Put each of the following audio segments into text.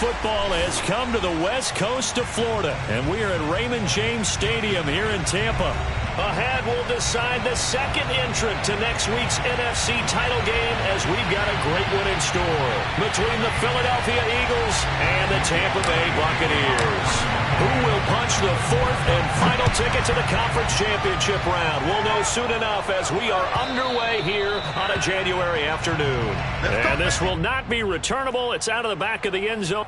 football has come to the west coast of Florida, and we are at Raymond James Stadium here in Tampa. Ahead, we'll decide the second entrant to next week's NFC title game, as we've got a great one in store between the Philadelphia Eagles and the Tampa Bay Buccaneers. Who will punch the fourth and final ticket to the conference championship round? We'll know soon enough as we are underway here on a January afternoon. And this will not be returnable. It's out of the back of the end zone.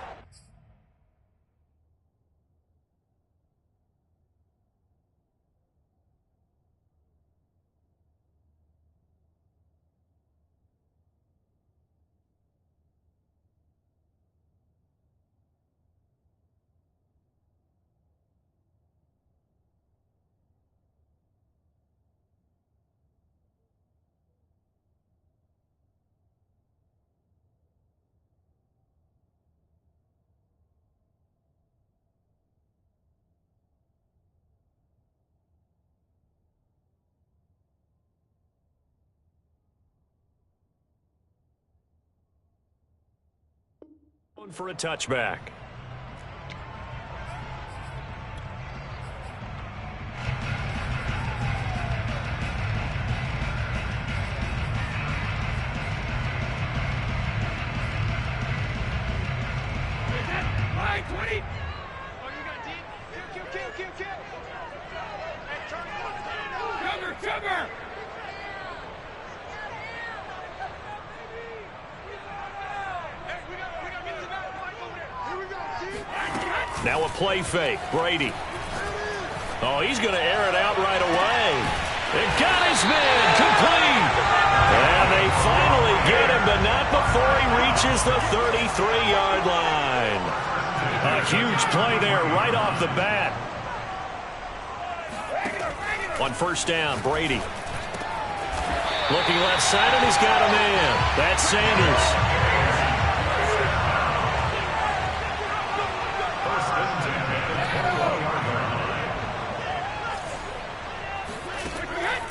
For a touchback. Right, 20. Oh, you got deep. Kill. Hey, turn it on. Sugar. Now a play fake. Brady. Oh, he's going to air it out right away. It got his man. Complete. And they finally get him, but not before he reaches the 33-yard line. A huge play there right off the bat. On first down, Brady. Looking left side, and he's got a man. That's Sanders.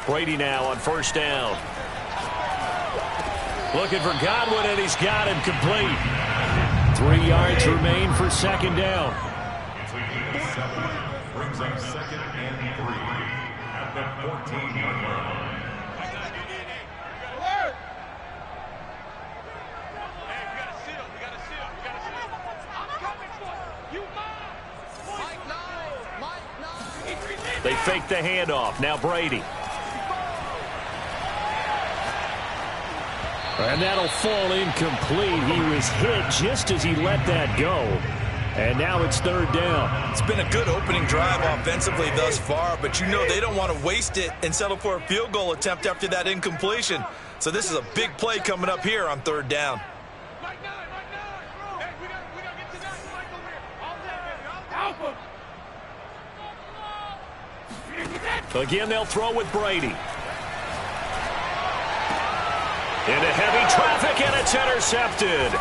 Brady now on first down. Looking for Godwin, and he's got him complete. 3 yards remain for second down. Brings up second and 3 at the 14-yard line. They fake the handoff. Now Brady. And that'll fall incomplete. He was hit just as he let that go. And now it's third down. It's been a good opening drive offensively thus far, but you know they don't want to waste it and settle for a field goal attempt after that incompletion. So this is a big play coming up here on third down. Again, they'll throw with Brady. Into heavy traffic, and it's intercepted.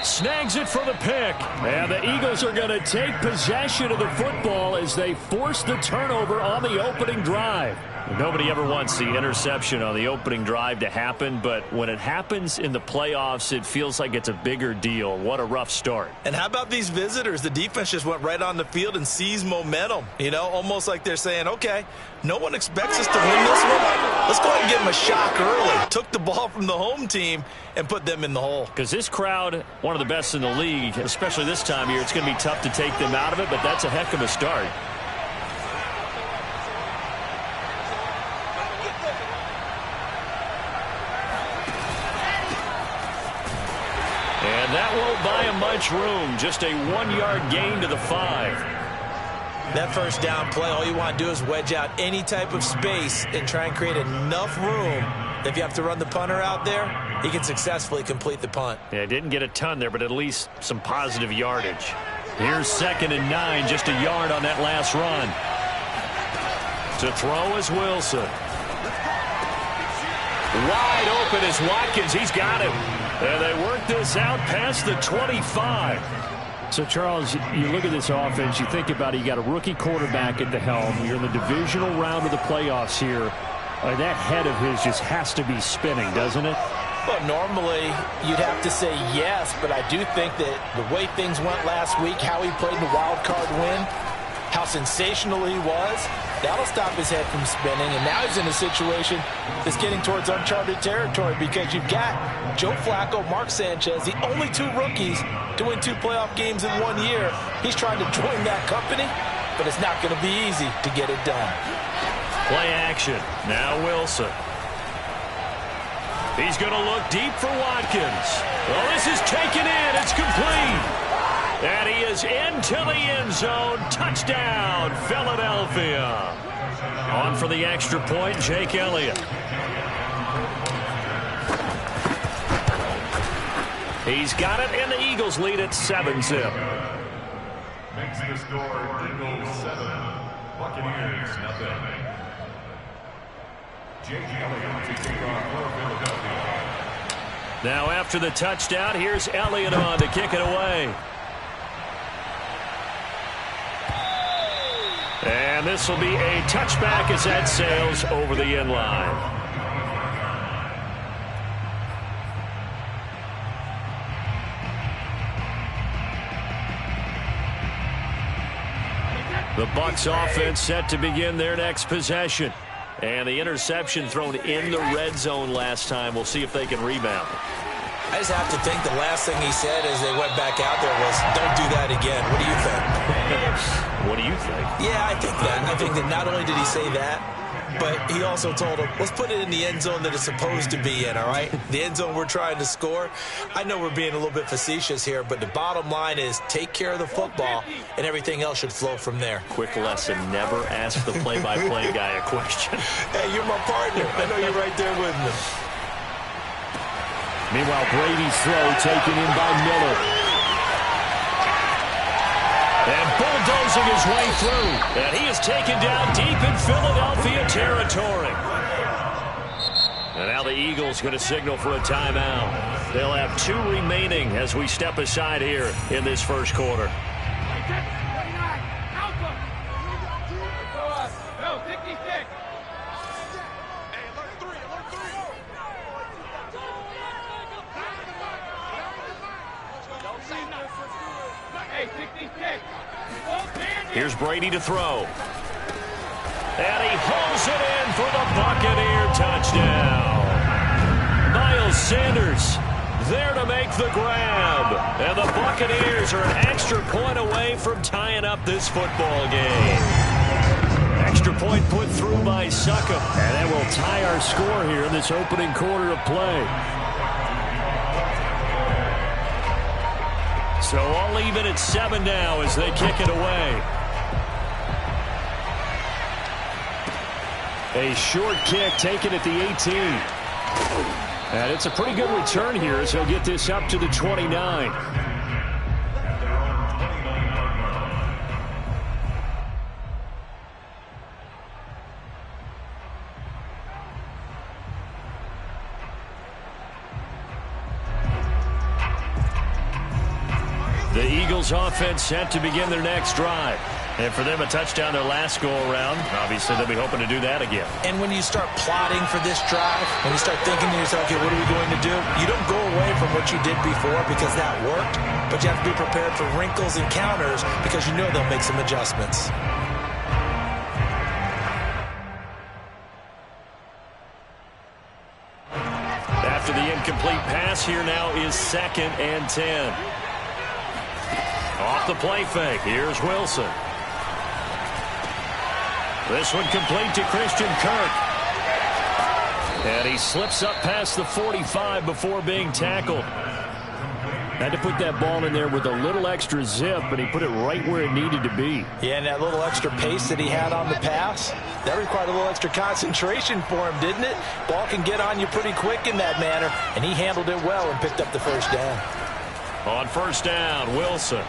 Snags it for the pick. And the Eagles are going to take possession of the football as they force the turnover on the opening drive. Nobody ever wants the interception on the opening drive to happen, but when it happens in the playoffs, it feels like it's a bigger deal. What a rough start. And how about these visitors? The defense just went right on the field and seized momentum. You know, almost like they're saying, okay, no one expects us to win this one. Let's go ahead and give them a shock early. Took the ball from the home team and put them in the hole. Because this crowd, one of the best in the league, especially this time of year, it's going to be tough to take them out of it, but that's a heck of a start. And that won't buy him much room. Just a 1-yard gain to the 5. That first down play, all you want to do is wedge out any type of space and try and create enough room. If you have to run the punter out there, he can successfully complete the punt. Yeah, didn't get a ton there, but at least some positive yardage. Here's 2nd and 9, just a yard on that last run. To throw is Wilson. Wide open is Watkins. He's got him. And they work this out past the 25. So, Charles, you look at this offense, you think about it, you got a rookie quarterback at the helm. You're in the divisional round of the playoffs here. That head of his just has to be spinning, doesn't it? Well, normally you'd have to say yes, but I do think that the way things went last week, how he played in the wild card win, how sensational he was, that'll stop his head from spinning. And now he's in a situation that's getting towards uncharted territory because you've got Joe Flacco, Mark Sanchez, the only two rookies to win 2 playoff games in 1 year. He's trying to join that company, but it's not going to be easy to get it done. Play action. Now Wilson. He's going to look deep for Watkins. Well, this is taken in. It's complete. And he is into the end zone. Touchdown, Philadelphia. On for the extra point, Jake Elliott. He's got it, and the Eagles lead at 7-zip. Makes the score Eagles 7, Buccaneers nothing. Jake Elliott to take off for Philadelphia. Now after the touchdown, here's Elliott on to kick it away. And this will be a touchback as that sails over the end line. The Bucs offense set to begin their next possession. And the interception thrown in the red zone last time. We'll see if they can rebound. I just have to think the last thing he said as they went back out there was, don't do that again. What do you think? What do you think? Yeah, I think that. I think that not only did he say that, but he also told him, let's put it in the end zone that it's supposed to be in, all right? The end zone we're trying to score. I know we're being a little bit facetious here, but the bottom line is take care of the football, and everything else should flow from there. Quick lesson, never ask the play-by-play guy a question. Hey, you're my partner. I know you're right there with me. Meanwhile, Brady's throw taken in by Miller. And bulldozing his way through. And he is taken down deep in Philadelphia territory. And now the Eagles going to signal for a timeout. They'll have 2 remaining as we step aside here in this first quarter. Here's Brady to throw. And he hauls it in for the Buccaneer touchdown. Miles Sanders there to make the grab. And the Buccaneers are an extra point away from tying up this football game. Extra point put through by Succop. And that will tie our score here in this opening quarter of play. So all even at 7 now as they kick it away. A short kick taken at the 18. And it's a pretty good return here as he'll get this up to the 29. The Eagles offense set to begin their next drive. And for them, a touchdown their last go-around. Obviously, they'll be hoping to do that again. And when you start plotting for this drive, when you start thinking to yourself, okay, what are we going to do? You don't go away from what you did before because that worked, but you have to be prepared for wrinkles and counters because you know they'll make some adjustments. After the incomplete pass, here now is 2nd and 10. Off the play fake, here's Wilson. This one complete to Christian Kirk. And he slips up past the 45 before being tackled. Had to put that ball in there with a little extra zip, but he put it right where it needed to be. Yeah, and that little extra pace that he had on the pass, that required a little extra concentration for him, didn't it? Ball can get on you pretty quick in that manner, and he handled it well and picked up the first down. On first down, Wilson.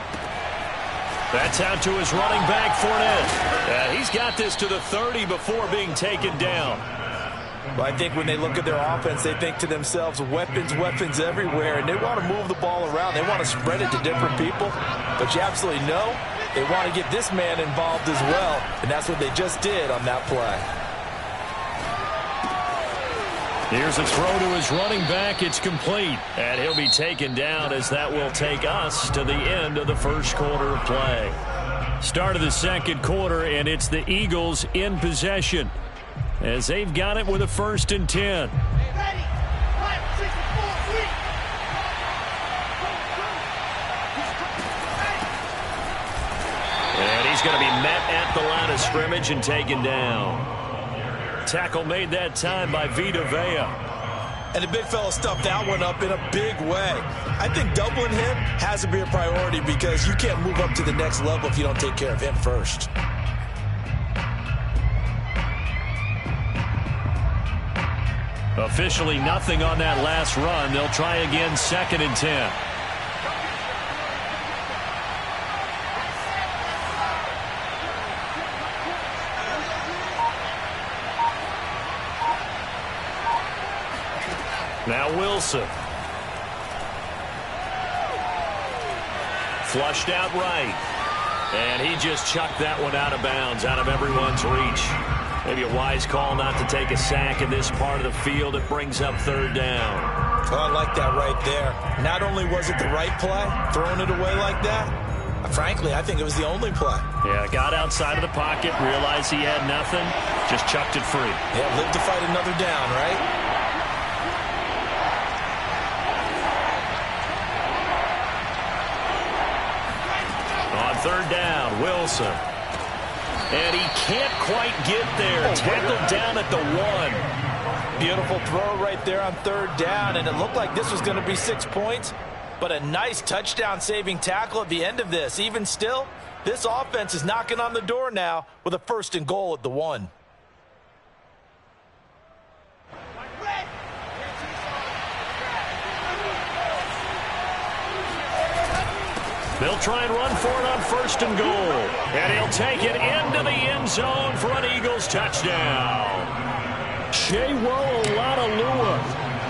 That's out to his running back, Fournette. He's got this to the 30 before being taken down. Well, I think when they look at their offense, they think to themselves, weapons, weapons everywhere, and they want to move the ball around. They want to spread it to different people, but you absolutely know they want to get this man involved as well, and that's what they just did on that play. Here's a throw to his running back. It's complete. And he'll be taken down as that will take us to the end of the first quarter of play. Start of the second quarter, and it's the Eagles in possession as they've got it with a 1st and 10. And he's going to be met at the line of scrimmage and taken down. Tackle made that time by Vita Vea. And the big fella stuffed that one up in a big way. I think doubling him has to be a priority because you can't move up to the next level if you don't take care of him first. Officially nothing on that last run. They'll try again, 2nd and 10. Now Wilson. Flushed out right. And he just chucked that one out of bounds, out of everyone's reach. Maybe a wise call not to take a sack in this part of the field. It brings up 3rd down. Oh, I like that right there. Not only was it the right play, throwing it away like that, frankly, I think it was the only play. Yeah, got outside of the pocket, realized he had nothing, just chucked it free. Yeah, live to fight another down, right? On 3rd down, Wilson. And he can't quite get there. Tackled down at the 1. Beautiful throw right there on 3rd down, and it looked like this was going to be 6 points, but a nice touchdown-saving tackle at the end of this. Even still, this offense is knocking on the door now with a 1st and goal at the 1. They'll try and run for it on 1st and goal. And he'll take it into the end zone for an Eagles touchdown. Chewo Oladolua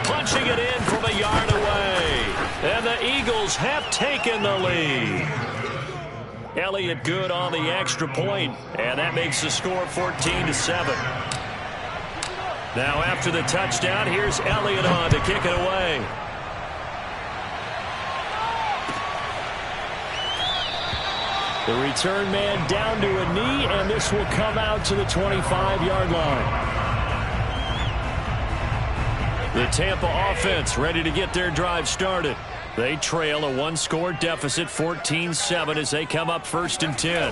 punching it in from a yard away. And the Eagles have taken the lead. Elliott good on the extra point, and that makes the score 14-7. Now after the touchdown, here's Elliott on to kick it away. The return man down to a knee, and this will come out to the 25-yard line. The Tampa offense ready to get their drive started. They trail a 1-score deficit, 14-7, as they come up 1st and 10.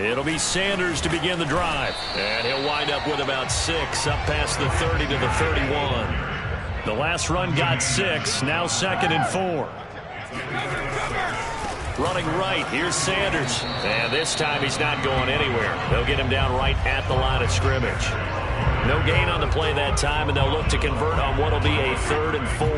It'll be Sanders to begin the drive. And he'll wind up with about 6, up past the 30 to the 31. The last run got 6, now 2nd and 4. Running right, here's Sanders. And this time he's not going anywhere. They'll get him down right at the line of scrimmage. No gain on the play that time, and they'll look to convert on what will be a 3rd and 4.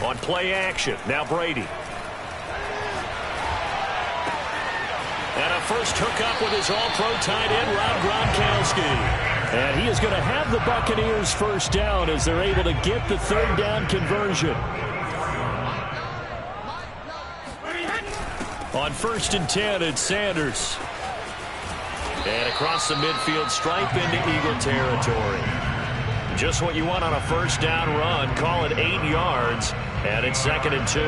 On play action, now Brady. And a first hookup with his all-pro tight end, Rob Gronkowski. And he is going to have the Buccaneers 1st down as they're able to get the 3rd down conversion. On 1st and 10, it's Sanders. And across the midfield stripe into Eagle territory. Just what you want on a 1st down run. Call it 8 yards, and it's 2nd and 2.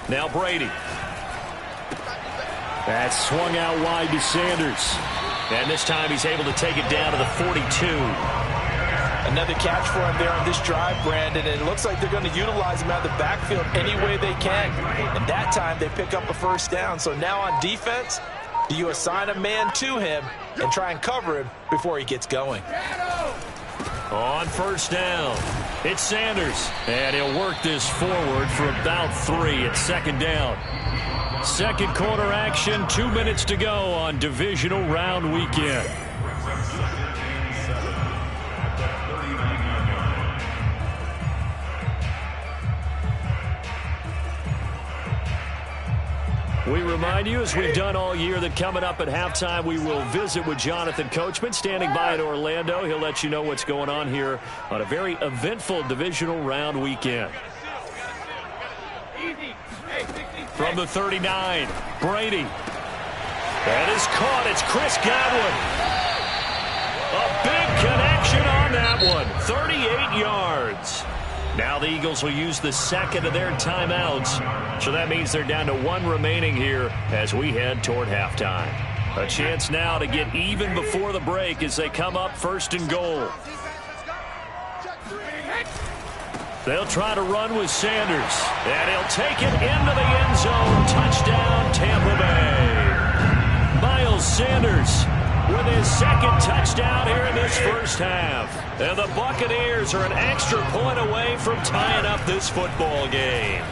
Now Brady. That's swung out wide to Sanders. And this time he's able to take it down to the 42. Another catch for him there on this drive, Brandon. And it looks like they're going to utilize him out of the backfield any way they can. And that time they pick up a 1st down. So now on defense, do you assign a man to him and try and cover him before he gets going? On 1st down, it's Sanders. And he'll work this forward for about 3. It's 2nd down. Second quarter action, 2 minutes to go on divisional round weekend. We remind you, as we've done all year, that coming up at halftime, we will visit with Jonathan Coachman, standing by in Orlando. He'll let you know what's going on here on a very eventful divisional round weekend. From the 39, Brady. That is caught. It's Chris Godwin. A big connection on that one. 38 yards. Now the Eagles will use the second of their timeouts. So that means they're down to one remaining here as we head toward halftime. A chance now to get even before the break as they come up first and goal. They'll try to run with Sanders. And he'll take it into the end zone. Touchdown, Tampa Bay. Miles Sanders with his second touchdown here in this first half. And the Buccaneers are an extra point away from tying up this football game.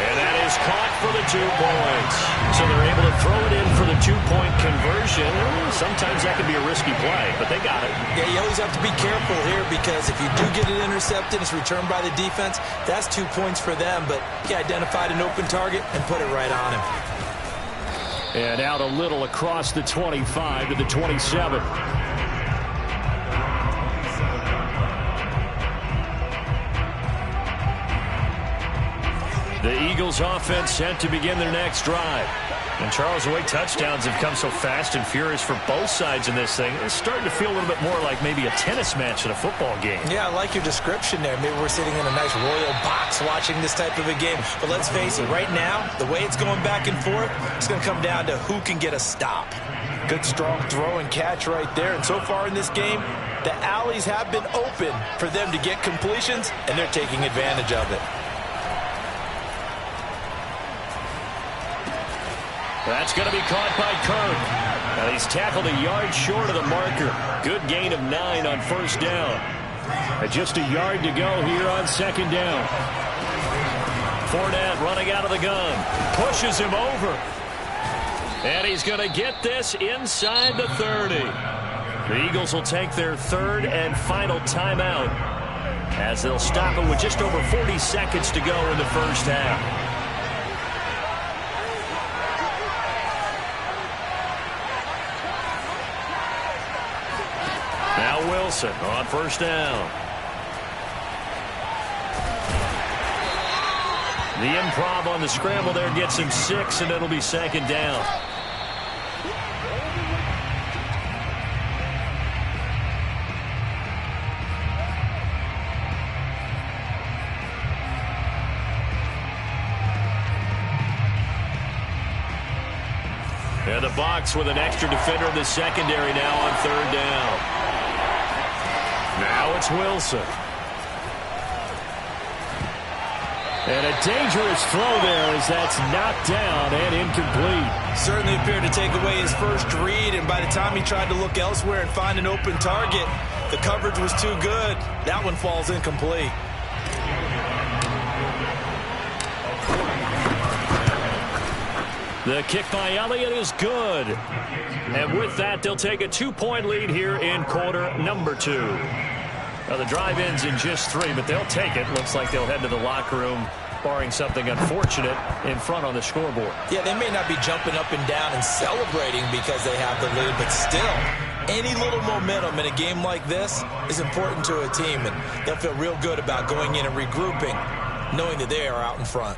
And that is caught for the 2 points. So they're able to throw it in for the 2-point conversion. Sometimes that can be a risky play, but they got it. Yeah, you always have to be careful here because if you do get it intercepted, it's returned by the defense. That's 2 points for them, but he identified an open target and put it right on him. And out a little across the 25 to the 27. The Eagles offense set to begin their next drive. And Charles, the way touchdowns have come so fast and furious for both sides in this thing, it's starting to feel a little bit more like maybe a tennis match in a football game. Yeah, I like your description there. Maybe we're sitting in a nice royal box watching this type of a game. But let's face it, right now, the way it's going back and forth, it's going to come down to who can get a stop. Good, strong throw and catch right there. And so far in this game, the alleys have been open for them to get completions, and they're taking advantage of it. That's going to be caught by Kirk. Now he's tackled a yard short of the marker. Good gain of 9 on first down. And just a yard to go here on second down. Fournette running out of the gun. Pushes him over. And he's going to get this inside the 30. The Eagles will take their third and final timeout as they'll stop it with just over 40 seconds to go in the first half. Wilson on first down. The improv on the scramble there gets him 6, and it'll be second down. And the box with an extra defender in the secondary now on third down. Now it's Wilson. And a dangerous throw there as that's knocked down and incomplete. Certainly appeared to take away his first read, and by the time he tried to look elsewhere and find an open target, the coverage was too good. That one falls incomplete. The kick by Elliott is good. And with that, they'll take a 2-point lead here in quarter number 2. Now, the drive ends in just 3, but they'll take it. Looks like they'll head to the locker room, barring something unfortunate in front on the scoreboard. Yeah, they may not be jumping up and down and celebrating because they have the lead, but still, any little momentum in a game like this is important to a team, and they'll feel real good about going in and regrouping, knowing that they are out in front.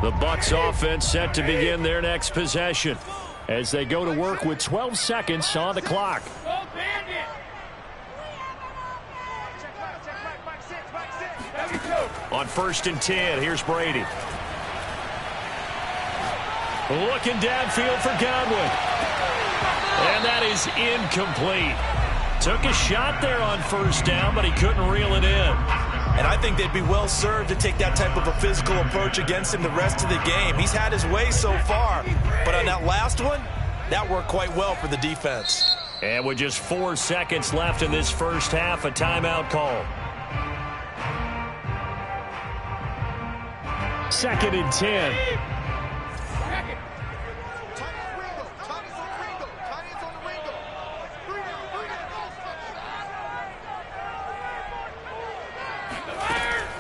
The Bucs offense set to begin their next possession as they go to work with 12 seconds on the clock. On first and 10, here's Brady. Looking downfield for Godwin. And that is incomplete. Took a shot there on first down, but he couldn't reel it in. And I think they'd be well served to take that type of a physical approach against him the rest of the game. He's had his way so far, but on that last one, that worked quite well for the defense. And with just 4 seconds left in this first half, a timeout call. Second and 10.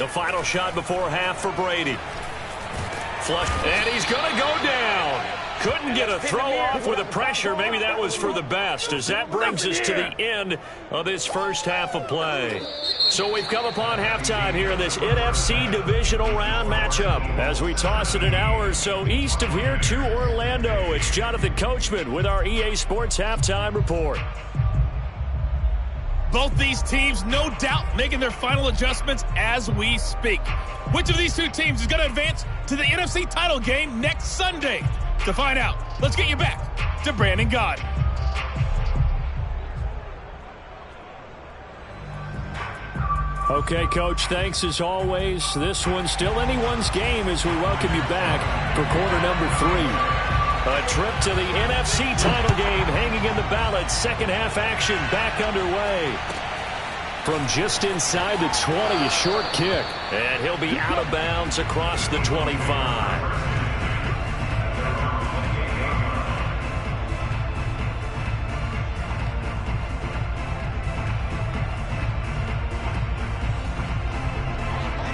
The final shot before half for Brady. Flush, and he's going to go down. Couldn't get a throw off with the pressure. Maybe that was for the best, as that brings us to the end of this first half of play. So we've come upon halftime here in this NFC divisional round matchup. As we toss it an hour or so east of here to Orlando, it's Jonathan Coachman with our EA Sports Halftime Report. Both these teams, no doubt, making their final adjustments as we speak. Which of these two teams is going to advance to the NFC title game next Sunday? To find out, let's get you back to Brandon Gaudin. Okay, Coach, thanks as always. This one's still anyone's game as we welcome you back for quarter number 3. A trip to the NFC title game hanging in the balance. Second half action back underway. From just inside the 20, a short kick. And he'll be out of bounds across the 25.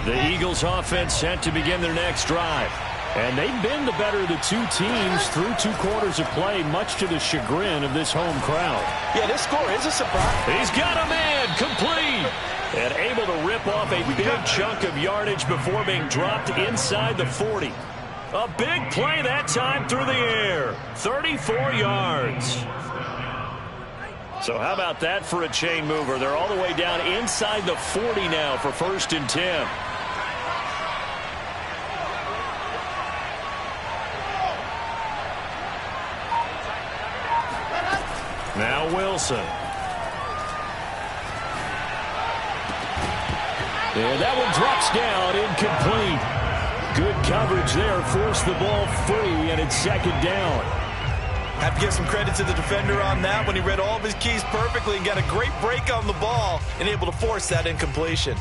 The Eagles offense set to begin their next drive. And they've been the better of the two teams through 2 quarters of play, much to the chagrin of this home crowd. Yeah, this score is a surprise. He's got a man, complete. And able to rip off a big chunk of yardage before being dropped inside the 40. A big play that time through the air. 34 yards. So how about that for a chain mover? They're all the way down inside the 40 now for 1st and 10. Now Wilson. And that one drops down, incomplete. Good coverage there, forced the ball free, and it's 2nd down. Have to give some credit to the defender on that when he read all of his keys perfectly and got a great break on the ball and able to force that incompletion.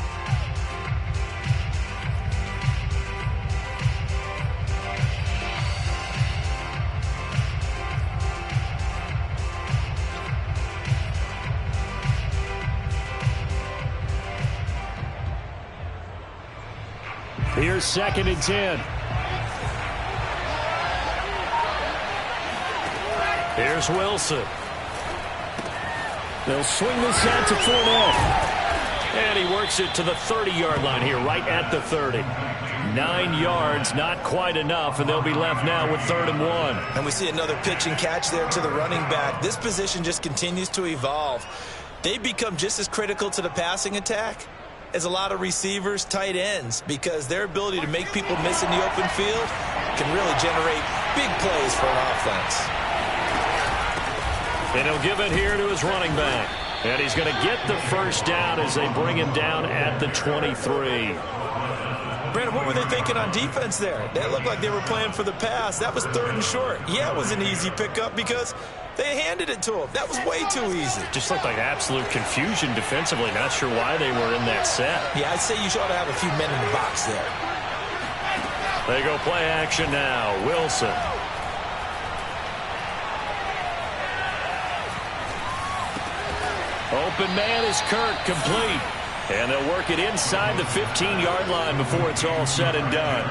Here's 2nd and 10. Here's Wilson. They'll swing this out to Fournette. And he works it to the 30-yard line here, right at the 30. 9 yards, not quite enough, and they'll be left now with 3rd and 1. And we see another pitch and catch there to the running back. This position just continues to evolve. They become just as critical to the passing attack as a lot of receivers, tight ends, because their ability to make people miss in the open field can really generate big plays for an offense. And he'll give it here to his running back. And he's going to get the 1st down as they bring him down at the 23. Brandon, what were they thinking on defense there? They looked like they were playing for the pass. That was 3rd and short. Yeah, it was an easy pickup because they handed it to him. That was way too easy. Just looked like absolute confusion defensively. Not sure why they were in that set. Yeah, I'd say you ought to have a few men in the box there. They go play action now. Wilson. Open man is Kirk, complete. And they'll work it inside the 15-yard line before it's all said and done.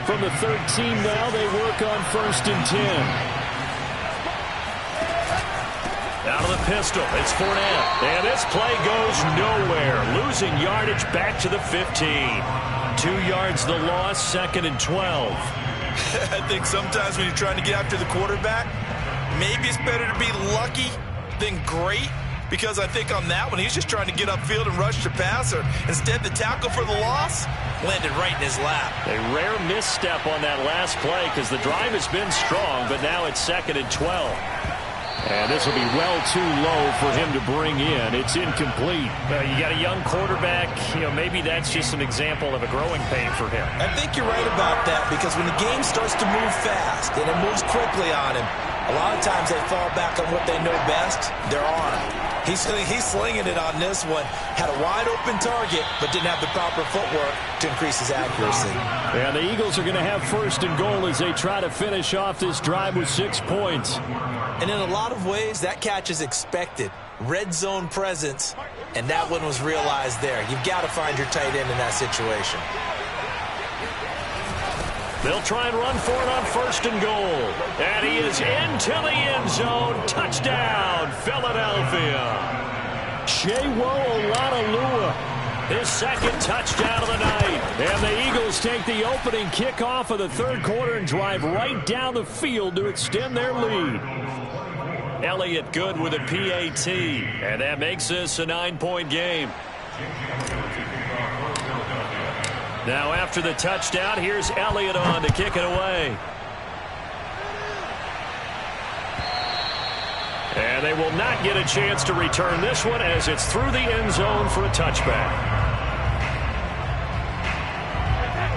From the 13 now, they work on 1st and 10. Out of the pistol, it's Fournette. And this play goes nowhere. Losing yardage back to the 15. 2 yards the loss, 2nd and 12. I think sometimes when you're trying to get after the quarterback, maybe it's better to be lucky than great. Because I think on that one, he's just trying to get upfield and rush the passer. Instead, the tackle for the loss landed right in his lap. A rare misstep on that last play because the drive has been strong, but now it's 2nd and 12. And this will be well too low for him to bring in. It's incomplete. You got a young quarterback. Maybe that's just an example of a growing pain for him. I think you're right about that because when the game starts to move fast and it moves quickly on him, a lot of times they fall back on what they know best, their arm. He's slinging it on this one. Had a wide-open target, but didn't have the proper footwork to increase his accuracy. And the Eagles are going to have 1st and goal as they try to finish off this drive with 6 points. And in a lot of ways, that catch is expected. Red zone presence and that one was realized there. You've got to find your tight end in that situation. They'll try and run for it on 1st and goal. And he is into the end zone. Touchdown, Philadelphia. Shewo Olanolua, his 2nd touchdown of the night. And the Eagles take the opening kickoff of the 3rd quarter and drive right down the field to extend their lead. Elliott good with a PAT. And that makes this a 9-point game. Now after the touchdown, here's Elliott on to kick it away. And they will not get a chance to return this one as it's through the end zone for a touchback.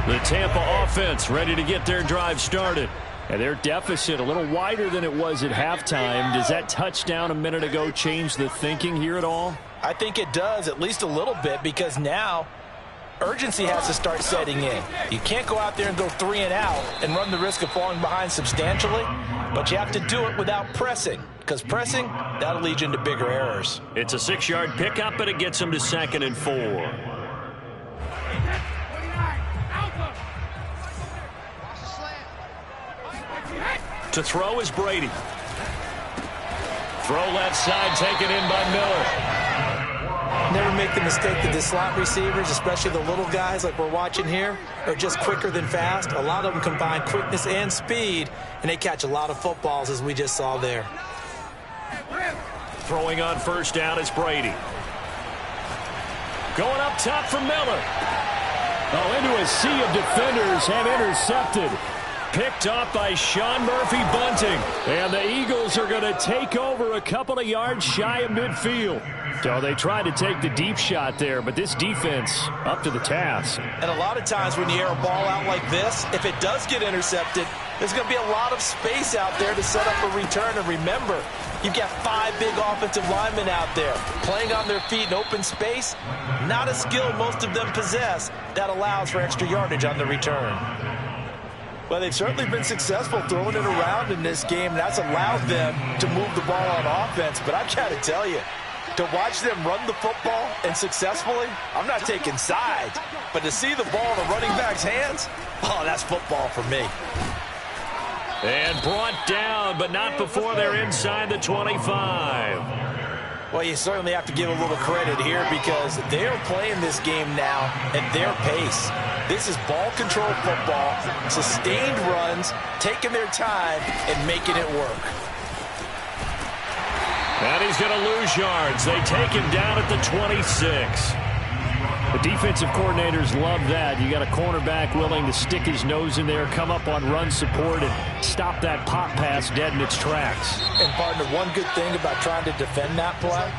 The Tampa offense ready to get their drive started. And their deficit a little wider than it was at halftime. Does that touchdown a minute ago change the thinking here at all? I think it does, at least a little bit, because now urgency has to start setting in. You can't go out there and go 3 and out and run the risk of falling behind substantially, but you have to do it without pressing, because pressing, that'll lead you into bigger errors. It's a 6-yard pickup, but it gets them to 2nd and 4. To throw is Brady. Throw left side, taken in by Miller. Never make the mistake that the slot receivers, especially the little guys like we're watching here, are just quicker than fast. A lot of them combine quickness and speed, and they catch a lot of footballs, as we just saw there. Throwing on 1st down is Brady. Going up top for Miller. Oh, into a sea of defenders and intercepted. Picked off by Sean Murphy-Bunting. And the Eagles are going to take over a couple of yards shy of midfield. So they tried to take the deep shot there, but this defense up to the task. And a lot of times when you air a ball out like this, if it does get intercepted, there's going to be a lot of space out there to set up a return. And remember, you've got 5 big offensive linemen out there playing on their feet in open space. Not a skill most of them possess that allows for extra yardage on the return. Well, they've certainly been successful throwing it around in this game. That's allowed them to move the ball on offense. But I've got to tell you, to watch them run the football and successfully, I'm not taking sides. But to see the ball in the running back's hands, oh, that's football for me. And brought down, but not before they're inside the 25. Well, you certainly have to give a little credit here because they're playing this game now at their pace. This is ball control football, sustained runs, taking their time and making it work. And he's going to lose yards. They take him down at the 26. The defensive coordinators love that. You got a cornerback willing to stick his nose in there, come up on run support, and stop that pop pass dead in its tracks. And, partner, one good thing about trying to defend that play,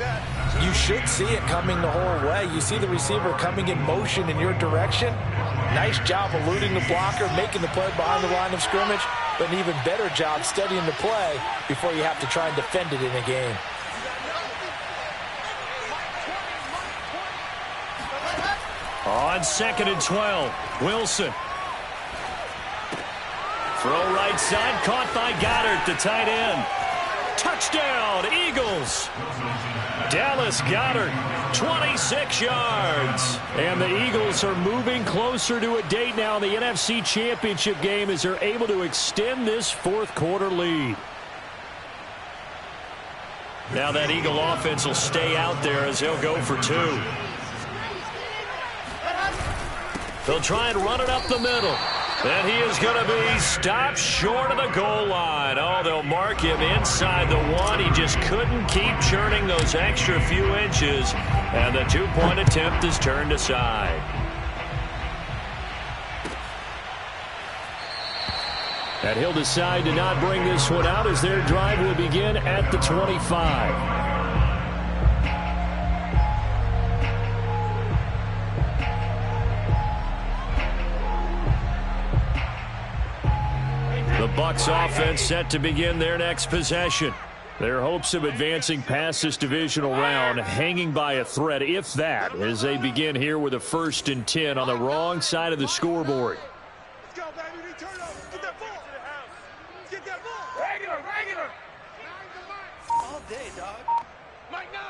you should see it coming the whole way. You see the receiver coming in motion in your direction. Nice job eluding the blocker, making the play behind the line of scrimmage, but an even better job studying the play before you have to try and defend it in a game. On 2nd and 12, Wilson. Throw right side, caught by Goddard, the tight end. Touchdown, Eagles. Dallas Goedert, 26 yards. And the Eagles are moving closer to a date now in the NFC Championship game as they're able to extend this 4th quarter lead. Now that Eagle offense will stay out there as they'll go for 2. They'll try and run it up the middle. And he is going to be stopped short of the goal line. Oh, they'll mark him inside the 1. He just couldn't keep churning those extra few inches. And the 2-point attempt is turned aside. And he'll decide to not bring this one out as their drive will begin at the 25. The Bucs offense set to begin their next possession. Their hopes of advancing past this divisional round hanging by a thread, if that, as they begin here with a 1st and 10 on the wrong side of the scoreboard. Let's go, baby. Turn it over. Get that ball. Get that ball. Regular. All day, dog. Mike 9.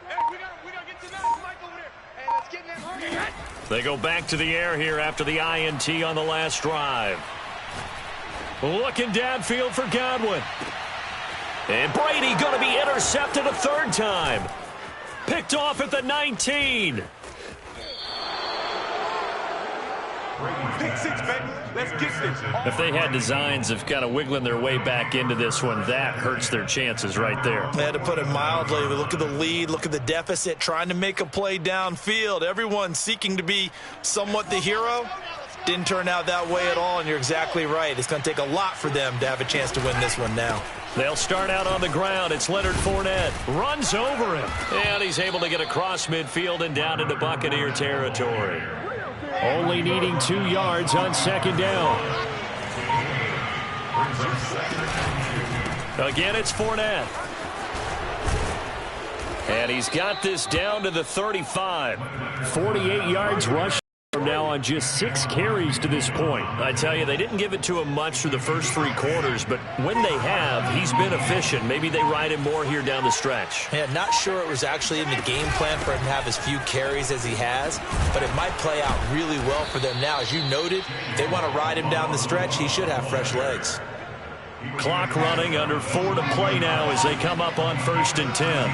Hey, we gotta get to 9. Mike over there. Hey, let's get in that. They go back to the air here after the INT on the last drive. Looking downfield for Godwin. And Brady going to be intercepted a third time. Picked off at the 19. Pick 6, baby. Let's get this. If they had designs of kind of wiggling their way back into this one, that hurts their chances right there. They had to put it mildly. Look at the lead, look at the deficit, trying to make a play downfield. Everyone seeking to be somewhat the hero. Didn't turn out that way at all, and you're exactly right. It's going to take a lot for them to have a chance to win this one now. They'll start out on the ground. It's Leonard Fournette. Runs over him. And he's able to get across midfield and down into Buccaneer territory. Only needing 2 yards on second down. Again, it's Fournette. And he's got this down to the 35. 48 yards rush now on just 6 carries to this point. I tell you, they didn't give it to him much through the first 3 quarters, but when they have, he's been efficient. Maybe they ride him more here down the stretch. Yeah, not sure it was actually in the game plan for him to have as few carries as he has, but it might play out really well for them now. As you noted, they want to ride him down the stretch. He should have fresh legs. Clock running, under 4 to play now as they come up on 1st and 10.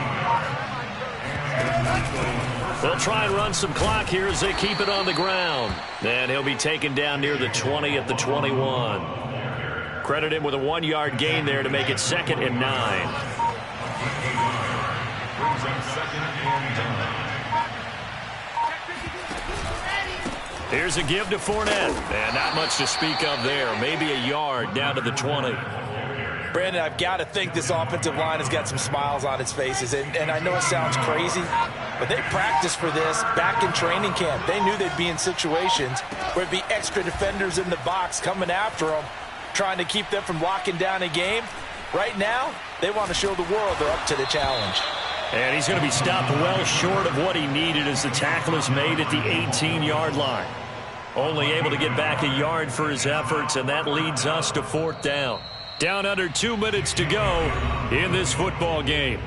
They'll try and run some clock here as they keep it on the ground. And he'll be taken down near the 20 at the 21. Credit him with a 1-yard gain there to make it 2nd and 9. Here's a give to Fournette. And not much to speak of there. Maybe a yard down to the 20. Brandon, I've got to think this offensive line has got some smiles on its faces. And I know it sounds crazy, but they practiced for this back in training camp. They knew they'd be in situations where it'd be extra defenders in the box coming after them, trying to keep them from locking down a game. Right now, they want to show the world they're up to the challenge. And he's going to be stopped well short of what he needed as the tackle is made at the 18-yard line. Only able to get back a yard for his efforts, and that leads us to 4th down. Down under 2 minutes to go in this football game.